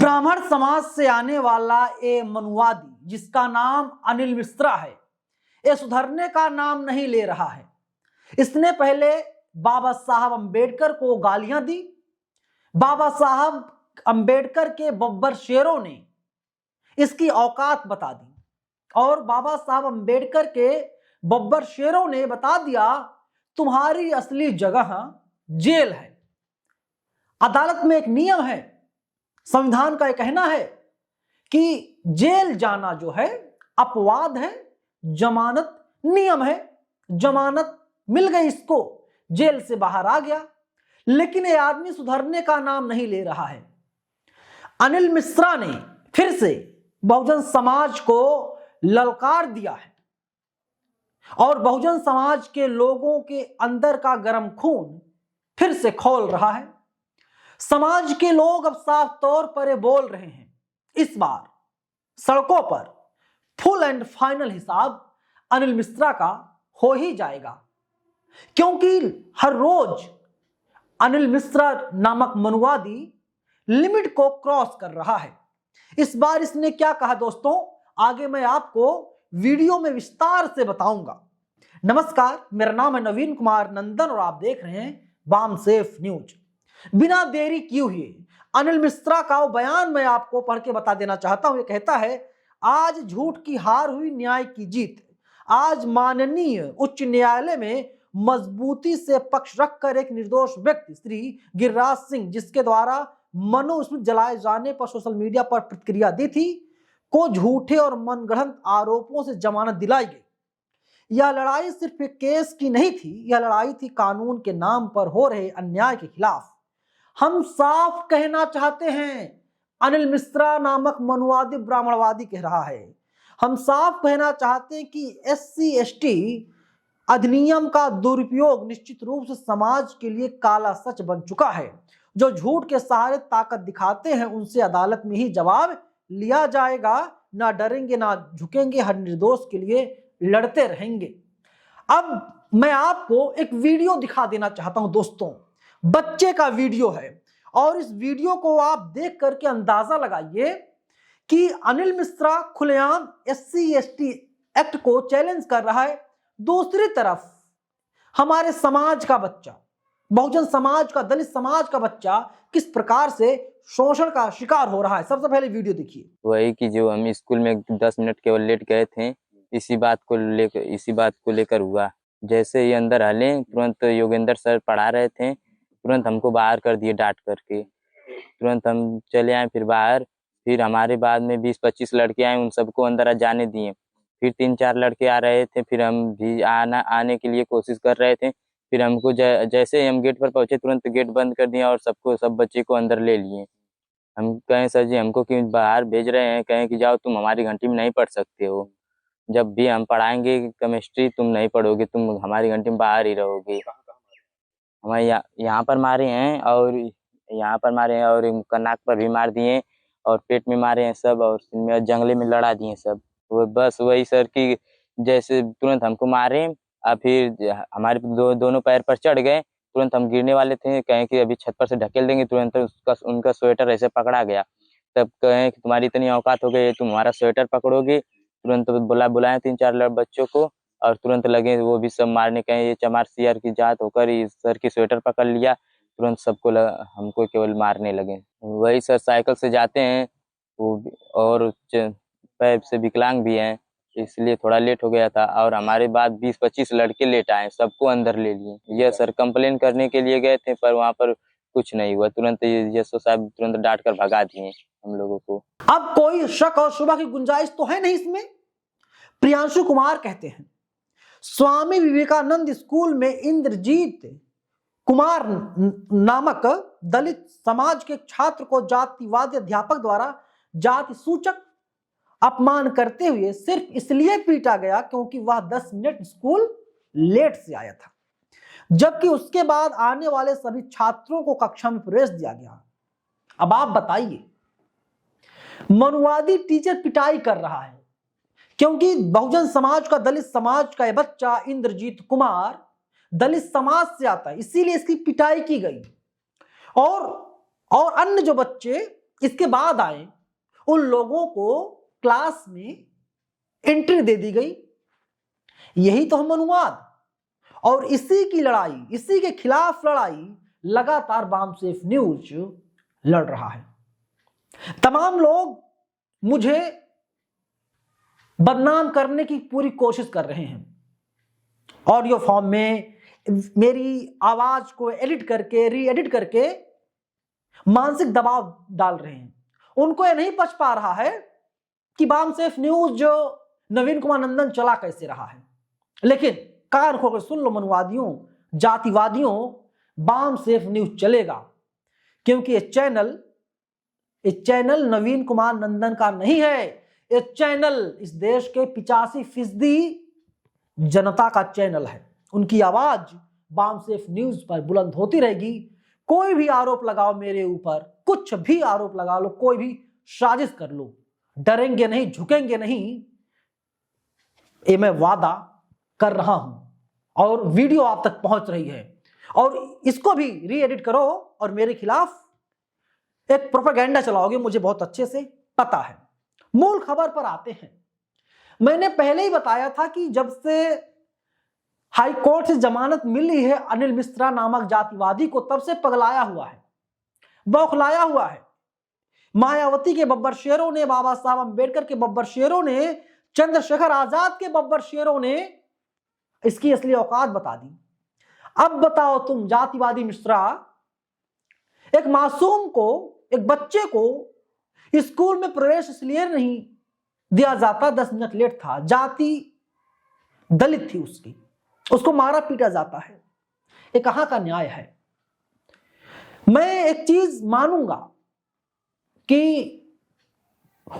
ब्राह्मण समाज से आने वाला ये मनुवादी जिसका नाम अनिल मिश्रा है, ये सुधरने का नाम नहीं ले रहा है। इसने पहले बाबा साहब अंबेडकर को गालियां दी। बाबा साहब अंबेडकर के बब्बर शेरों ने इसकी औकात बता दी और बाबा साहब अंबेडकर के बब्बर शेरों ने बता दिया तुम्हारी असली जगह जेल है। अदालत में एक नियम है, संविधान का यह कहना है कि जेल जाना जो है अपवाद है, जमानत नियम है। जमानत मिल गई इसको, जेल से बाहर आ गया। लेकिन ये आदमी सुधरने का नाम नहीं ले रहा है। अनिल मिश्रा ने फिर से बहुजन समाज को ललकार दिया है और बहुजन समाज के लोगों के अंदर का गर्म खून फिर से खौल रहा है। समाज के लोग अब साफ तौर पर ये बोल रहे हैं, इस बार सड़कों पर फुल एंड फाइनल हिसाब अनिल मिश्रा का हो ही जाएगा, क्योंकि हर रोज अनिल मिश्रा नामक मनुवादी लिमिट को क्रॉस कर रहा है। इस बार इसने क्या कहा दोस्तों, आगे मैं आपको वीडियो में विस्तार से बताऊंगा। नमस्कार, मेरा नाम है नवीन कुमार नंदन और आप देख रहे हैं बाम सेफ न्यूज। बिना देरी किए हुए अनिल मिश्रा का वो बयान मैं आपको पढ़ के बता देना चाहता हूं। ये कहता है, आज झूठ की हार हुई, न्याय की जीत। आज माननीय उच्च न्यायालय में मजबूती से पक्ष रखकर एक निर्दोष व्यक्ति श्री गिरिराज सिंह, जिसके द्वारा मनुस्मृति जलाए जाने पर सोशल मीडिया पर प्रतिक्रिया दी थी, को झूठे और मनगढ़ंत आरोपों से जमानत दिलाई गई। यह लड़ाई सिर्फ एक केस की नहीं थी, यह लड़ाई थी कानून के नाम पर हो रहे अन्याय के खिलाफ। हम साफ कहना चाहते हैं, अनिल मिश्रा नामक मनुवादी ब्राह्मणवादी कह रहा है, हम साफ कहना चाहते हैं कि SC/ST अधिनियम का दुरुपयोग निश्चित रूप से समाज के लिए काला सच बन चुका है। जो झूठ के सहारे ताकत दिखाते हैं उनसे अदालत में ही जवाब लिया जाएगा। ना डरेंगे ना झुकेंगे, हर निर्दोष के लिए लड़ते रहेंगे। अब मैं आपको एक वीडियो दिखा देना चाहता हूं दोस्तों, बच्चे का वीडियो है और इस वीडियो को आप देख करके अंदाजा लगाइए कि अनिल मिश्रा खुलेआम SC/ST एक्ट को चैलेंज कर रहा है। दूसरी तरफ हमारे समाज का बच्चा, बहुजन समाज का, दलित समाज का बच्चा किस प्रकार से शोषण का शिकार हो रहा है। सबसे पहले वीडियो देखिए। वही कि जो हम स्कूल में 10 मिनट केवल लेट गए थे, इसी बात को लेकर हुआ। जैसे ही अंदर हले, तुरंत योगेंद्र सर पढ़ा रहे थे, तुरंत हमको बाहर कर दिए डांट करके। तुरंत हम चले आए फिर बाहर। फिर हमारे बाद में 20-25 लड़के आए, उन सबको अंदर जाने दिए। फिर 3-4 लड़के आ रहे थे, फिर हम भी आने के लिए कोशिश कर रहे थे। फिर हमको जैसे हम गेट पर पहुंचे, तुरंत गेट बंद कर दिया और सब बच्चे को अंदर ले लिए। हम कहें, सर जी हमको क्यों बाहर भेज रहे हैं? कहें कि जाओ, तुम हमारी घंटी में नहीं पढ़ सकते हो। जब भी हम पढ़ाएंगे केमिस्ट्री, तुम नहीं पढ़ोगे, तुम हमारी घंटी में बाहर ही रहोगे। हमारे यहाँ पर मारे हैं और यहाँ पर मारे हैं और नाक पर भी मार दिए और पेट में मारे हैं सब, और जंगले में लड़ा दिए सब। वो बस वही सर की जैसे तुरंत हमको मारे। और फिर हमारे दोनों पैर पर चढ़ गए। तुरंत हम गिरने वाले थे, कहें कि अभी छत पर से ढकेल देंगे। तुरंत उनका स्वेटर ऐसे पकड़ा गया। तब कहें कि तुम्हारी इतनी औकात हो गई, तुम हमारा स्वेटर पकड़ोगे। तुरंत बुलाए 3-4 बच्चों को और तुरंत लगे वो भी सब मारने। कहें ये चमार सियार की जात होकर इस सर की स्वेटर पकड़ लिया। तुरंत सबको हमको केवल मारने लगे। वही सर साइकिल से जाते हैं वो, और पैर से विकलांग भी हैं, इसलिए थोड़ा लेट हो गया था। और हमारे बाद 20-25 लड़के लेट आए, सबको अंदर ले लिए। ये सर कंप्लेन करने के लिए गए थे, पर वहाँ पर कुछ नहीं हुआ। तुरंत यशो साहब तुरंत डांट कर भगा दिए हम लोगों को। अब कोई शक और शुबा की गुंजाइश तो है नहीं इसमें। प्रियांशु कुमार कहते हैं, स्वामी विवेकानंद स्कूल में इंद्रजीत कुमार नामक दलित समाज के छात्र को जातिवादी अध्यापक द्वारा जाति सूचक अपमान करते हुए सिर्फ इसलिए पीटा गया क्योंकि वह 10 मिनट स्कूल लेट से आया था, जबकि उसके बाद आने वाले सभी छात्रों को कक्षा में प्रवेश दिया गया। अब आप बताइए, मनुवादी टीचर पिटाई कर रहा है क्योंकि बहुजन समाज का, दलित समाज का यह बच्चा इंद्रजीत कुमार दलित समाज से आता है, इसीलिए इसकी पिटाई की गई। और अन्य जो बच्चे इसके बाद आए उन लोगों को क्लास में एंट्री दे दी गई। यही तो है मनुवाद। और इसी की लड़ाई, इसी के खिलाफ लड़ाई लगातार बामसेफ न्यूज लड़ रहा है। तमाम लोग मुझे बदनाम करने की पूरी कोशिश कर रहे हैं, ऑडियो फॉर्म में मेरी आवाज को एडिट करके, री एडिट करके मानसिक दबाव डाल रहे हैं। उनको यह नहीं पच पा रहा है कि बामसेफ न्यूज जो नवीन कुमार नंदन चला कैसे रहा है। लेकिन कान खोकर सुन लो मनुवादियों, जातिवादियों, बामसेफ न्यूज चलेगा, क्योंकि ये चैनल नवीन कुमार नंदन का नहीं है। ये चैनल इस देश के 85% जनता का चैनल है। उनकी आवाज बामसेफ न्यूज पर बुलंद होती रहेगी। कोई भी आरोप लगाओ मेरे ऊपर, कुछ भी आरोप लगा लो, कोई भी साजिश कर लो, डरेंगे नहीं, झुकेंगे नहीं, ये मैं वादा कर रहा हूं। और वीडियो आप तक पहुंच रही है, और इसको भी री एडिट करो और मेरे खिलाफ एक प्रोपेगेंडा चलाओगे, मुझे बहुत अच्छे से पता है। मूल खबर पर आते हैं। मैंने पहले ही बताया था कि जब से हाई कोर्ट से जमानत मिली है अनिल मिश्रा नामक जातिवादी को, तब से पगलाया हुआ है, बौखलाया हुआ है। मायावती के बब्बर शेरों ने, बाबा साहब अंबेडकर के बब्बर शेरों ने, चंद्रशेखर आजाद के बब्बर शेरों ने इसकी असली औकात बता दी। अब बताओ तुम जातिवादी मिश्रा, एक मासूम को, एक बच्चे को स्कूल में प्रवेश इसलिए नहीं दिया जाता, 10 मिनट लेट था, जाति दलित थी उसकी, उसको मारा पीटा जाता है। ये कहां का न्याय है? मैं एक चीज मानूंगा कि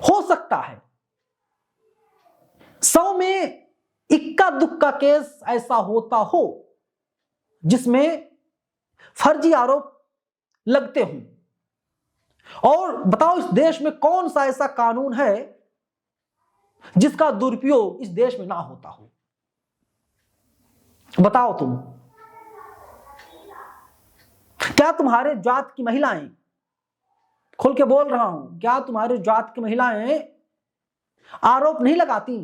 हो सकता है 100 में इक्का दुक्का केस ऐसा होता हो जिसमें फर्जी आरोप लगते हों। और बताओ इस देश में कौन सा ऐसा कानून है जिसका दुरुपयोग इस देश में ना होता हो? बताओ तुम। क्या तुम्हारे जात की महिलाएं, खुल के बोल रहा हूं, क्या तुम्हारे जात की महिलाएं आरोप नहीं लगाती?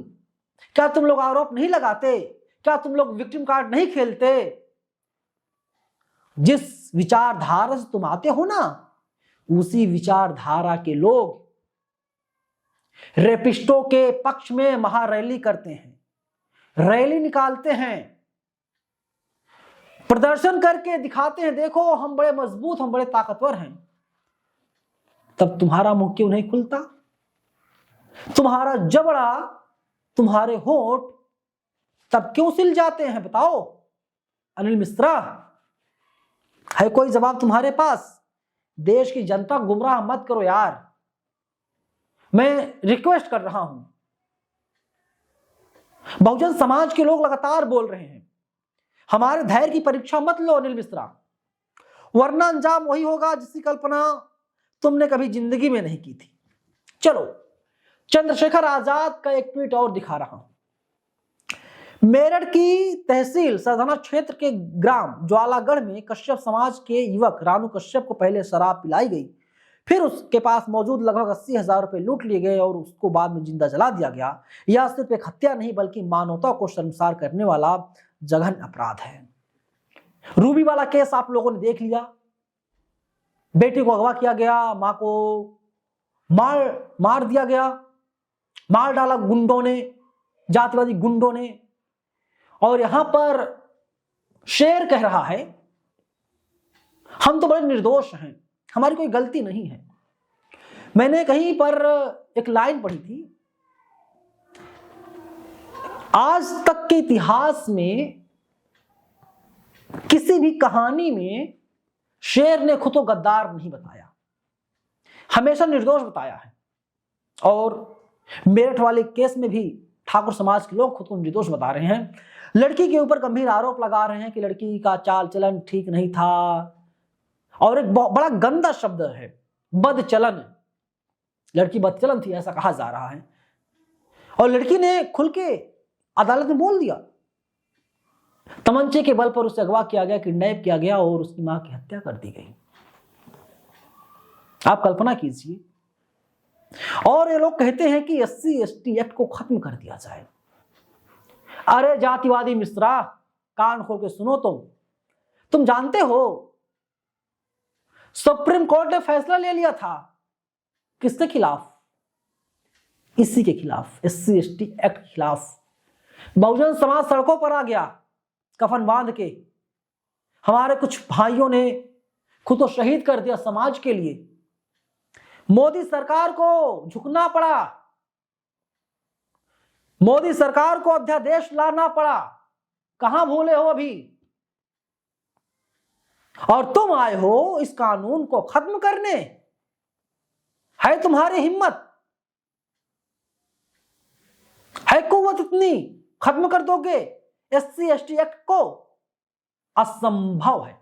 क्या तुम लोग आरोप नहीं लगाते? क्या तुम लोग विक्टिम कार्ड नहीं खेलते? जिस विचारधारा से तुम आते हो ना, उसी विचारधारा के लोग रेपिस्टों के पक्ष में महारैली करते हैं, रैली निकालते हैं, प्रदर्शन करके दिखाते हैं, देखो हम बड़े मजबूत, हम बड़े ताकतवर हैं। तब तुम्हारा मुंह क्यों नहीं खुलता? तुम्हारा जबड़ा, तुम्हारे होंठ तब क्यों सिल जाते हैं? बताओ अनिल मिश्रा, है कोई जवाब तुम्हारे पास? देश की जनता गुमराह मत करो यार, मैं रिक्वेस्ट कर रहा हूं। बहुजन समाज के लोग लगातार बोल रहे हैं, हमारे धैर्य की परीक्षा मत लो अनिल मिश्रा, वरना अंजाम वही होगा जिसकी कल्पना तुमने कभी जिंदगी में नहीं की थी। चलो चंद्रशेखर आजाद का एक ट्वीट और दिखा रहा हूं। मेरठ की तहसील सरधना क्षेत्र के ग्राम ज्वालागढ़ में कश्यप समाज के युवक रानू कश्यप को पहले शराब पिलाई गई, फिर उसके पास मौजूद लगभग 80,000 रुपए लूट लिए गए और उसको बाद में जिंदा जला दिया गया। यह सिर्फ एक हत्या नहीं बल्कि मानवता को शर्मसार करने वाला जघन्य अपराध है। रूबी वाला केस आप लोगों ने देख लिया, बेटी को अगवा किया गया, मां को मार दिया गया, मार डाला गुंडों ने, जातिवादी गुंडों ने। और यहां पर शेर कह रहा है हम तो बड़े निर्दोष हैं, हमारी कोई गलती नहीं है। मैंने कहीं पर एक लाइन पढ़ी थी, आज तक के इतिहास में किसी भी कहानी में शेर ने खुद को गद्दार नहीं बताया, हमेशा निर्दोष बताया है। और मेरठ वाले केस में भी ठाकुर समाज के लोग खुद को निर्दोष बता रहे हैं। लड़की के ऊपर गंभीर आरोप लगा रहे हैं कि लड़की का चाल चलन ठीक नहीं था, और एक बड़ा गंदा शब्द है बदचलन, लड़की बदचलन थी ऐसा कहा जा रहा है। और लड़की ने खुल के अदालत में बोल दिया, तमंचे के बल पर उसे अगवा किया गया, किडनैप किया गया और उसकी मां की हत्या कर दी गई। आप कल्पना कीजिए। और ये लोग कहते हैं कि SC/ST एक्ट को खत्म कर दिया जाए। अरे जातिवादी मिश्रा, कान खोल के सुनो। तुम जानते हो सुप्रीम कोर्ट ने फैसला ले लिया था किसके खिलाफ? इसी के खिलाफ, SC/ST एक्ट के खिलाफ। बहुजन समाज सड़कों पर आ गया कफन बांध के। हमारे कुछ भाइयों ने खुद को शहीद कर दिया समाज के लिए। मोदी सरकार को झुकना पड़ा, मोदी सरकार को अध्यादेश लाना पड़ा। कहां भूले हो अभी? और तुम आए हो इस कानून को खत्म करने। है तुम्हारी हिम्मत, है कुव्वत इतनी, खत्म कर दोगे SC/ST एक्ट को? असंभव है।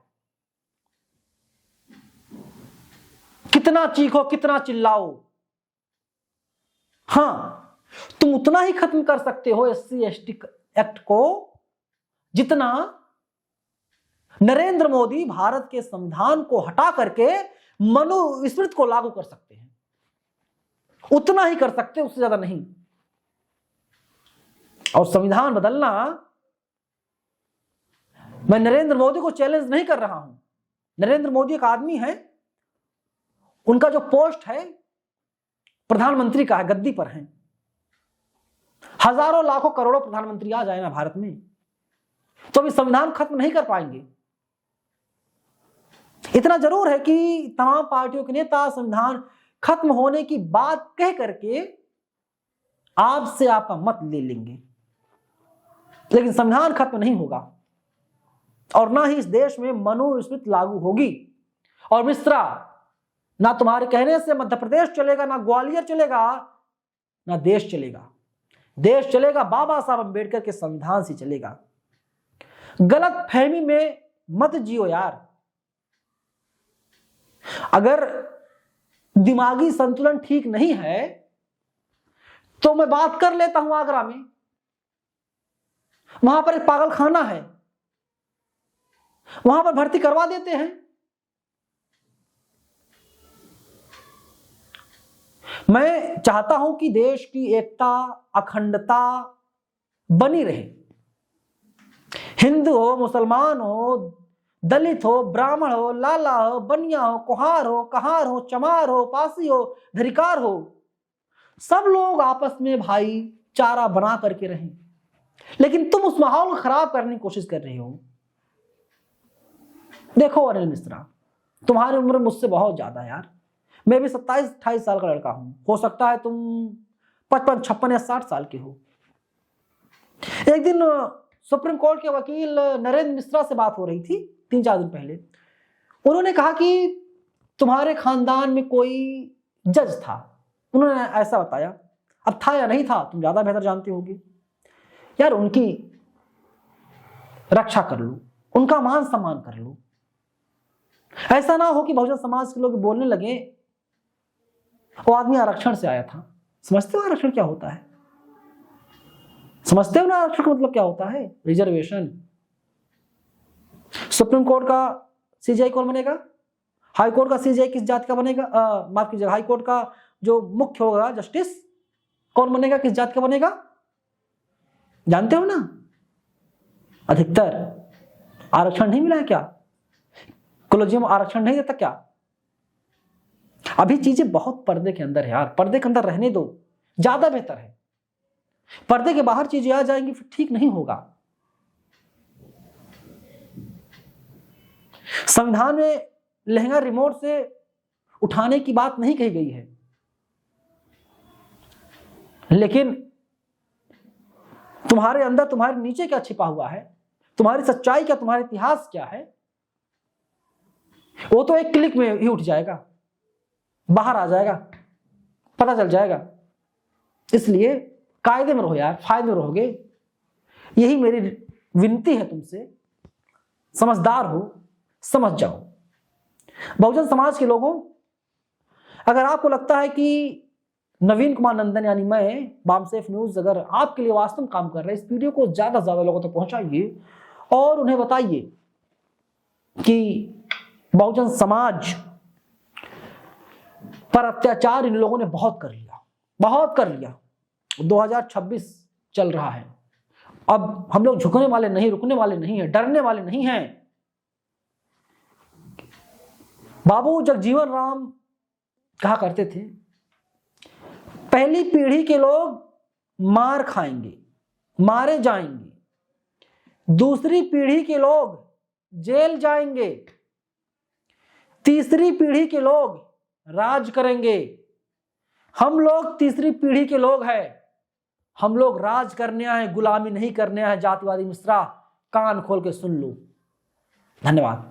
कितना चीखो, कितना चिल्लाओ, हां, तुम उतना ही खत्म कर सकते हो SC/ST एक्ट को जितना नरेंद्र मोदी भारत के संविधान को हटा करके मनुस्मृति को लागू कर सकते हैं। उतना ही कर सकते, उससे ज्यादा नहीं। और संविधान बदलना, मैं नरेंद्र मोदी को चैलेंज नहीं कर रहा हूं। नरेंद्र मोदी एक आदमी है, उनका जो पोस्ट है प्रधानमंत्री का है, गद्दी पर है। हजारों लाखों करोड़ों प्रधानमंत्री आ जाए ना भारत में, तो अभी संविधान खत्म नहीं कर पाएंगे। इतना जरूर है कि तमाम पार्टियों के नेता संविधान खत्म होने की बात कह करके आपसे आपका मत ले लेंगे, लेकिन संविधान खत्म नहीं होगा और ना ही इस देश में मनुस्मृति लागू होगी। और मिश्रा, ना तुम्हारे कहने से मध्य प्रदेश चलेगा, ना ग्वालियर चलेगा, ना देश चलेगा। देश चलेगा बाबा साहब अम्बेडकर के संविधान से चलेगा। गलत फहमी में मत जियो यार। अगर दिमागी संतुलन ठीक नहीं है तो मैं बात कर लेता हूं आगरा में, वहां पर एक पागल खाना है, वहां पर भर्ती करवा देते हैं। मैं चाहता हूं कि देश की एकता, अखंडता बनी रहे। हिंदू हो, मुसलमान हो, दलित हो, ब्राह्मण हो, लाला हो, बनिया हो, कुहार हो, कहार हो, चमार हो, पासी हो, धरिकार हो, सब लोग आपस में भाईचारा बना करके रहें। लेकिन तुम उस माहौल को खराब करने की कोशिश कर रहे हो। देखो अनिल मिश्रा, तुम्हारी उम्र मुझसे बहुत ज्यादा है यार। मैं भी 27-28 साल का लड़का हूं, हो सकता है तुम 55, 56 या 60 साल के हो। एक दिन सुप्रीम कोर्ट के वकील नरेंद्र मिश्रा से बात हो रही थी 3-4 दिन पहले। उन्होंने कहा कि तुम्हारे खानदान में कोई जज था। उन्होंने ऐसा बताया, अब था या नहीं था तुम ज्यादा बेहतर जानते होगे। यार उनकी रक्षा कर लो, उनका मान सम्मान कर लो। ऐसा ना हो कि बहुजन समाज के लोग बोलने लगे वो आदमी आरक्षण से आया था। समझते हो आरक्षण क्या होता है? समझते हो ना आरक्षण का मतलब क्या होता है? रिजर्वेशन। सुप्रीम कोर्ट का CJI कौन बनेगा? हाई कोर्ट का CJI किस जाति का बनेगा? माफ कीजिएगा, हाई कोर्ट का जो मुख्य होगा जस्टिस कौन बनेगा, किस जाति का बनेगा? जानते हो ना? अधिकतर आरक्षण नहीं मिला है क्या? कॉलेजियम आरक्षण नहीं देता क्या? अभी चीजें बहुत पर्दे के अंदर है यार। पर्दे के अंदर रहने दो, ज्यादा बेहतर है। पर्दे के बाहर चीजें आ जाएंगी फिर ठीक नहीं होगा। संविधान में लहंगा रिमोट से उठाने की बात नहीं कही गई है, लेकिन तुम्हारे अंदर, तुम्हारे नीचे क्या छिपा हुआ है, तुम्हारी सच्चाई क्या, तुम्हारा इतिहास क्या है, वो तो एक क्लिक में ही उठ जाएगा, बाहर आ जाएगा, पता चल जाएगा। इसलिए कायदे में रहो यार, फायदे में रहोगे। यही मेरी विनती है तुमसे। समझदार हो, समझ जाओ। बहुजन समाज के लोगों, अगर आपको लगता है कि नवीन कुमार नंदन यानी मैं, बामसेफ न्यूज, अगर आपके लिए वास्तव में काम कर रहे हैं, इस वीडियो को ज्यादा से ज्यादा लोगों तक पहुंचाइए और उन्हें बताइए कि बहुजन समाज पर अत्याचार इन लोगों ने बहुत कर लिया। 2026 चल रहा है, अब हम लोग झुकने वाले नहीं, रुकने वाले नहीं हैं, डरने वाले नहीं हैं। बाबू जगजीवन राम कहा करते थे, पहली पीढ़ी के लोग मार खाएंगे, मारे जाएंगे, दूसरी पीढ़ी के लोग जेल जाएंगे, तीसरी पीढ़ी के लोग राज करेंगे। हम लोग तीसरी पीढ़ी के लोग हैं, हम लोग राज करने आए, गुलामी नहीं करने आए। जातिवादी मिश्रा, कान खोल के सुन लो। धन्यवाद।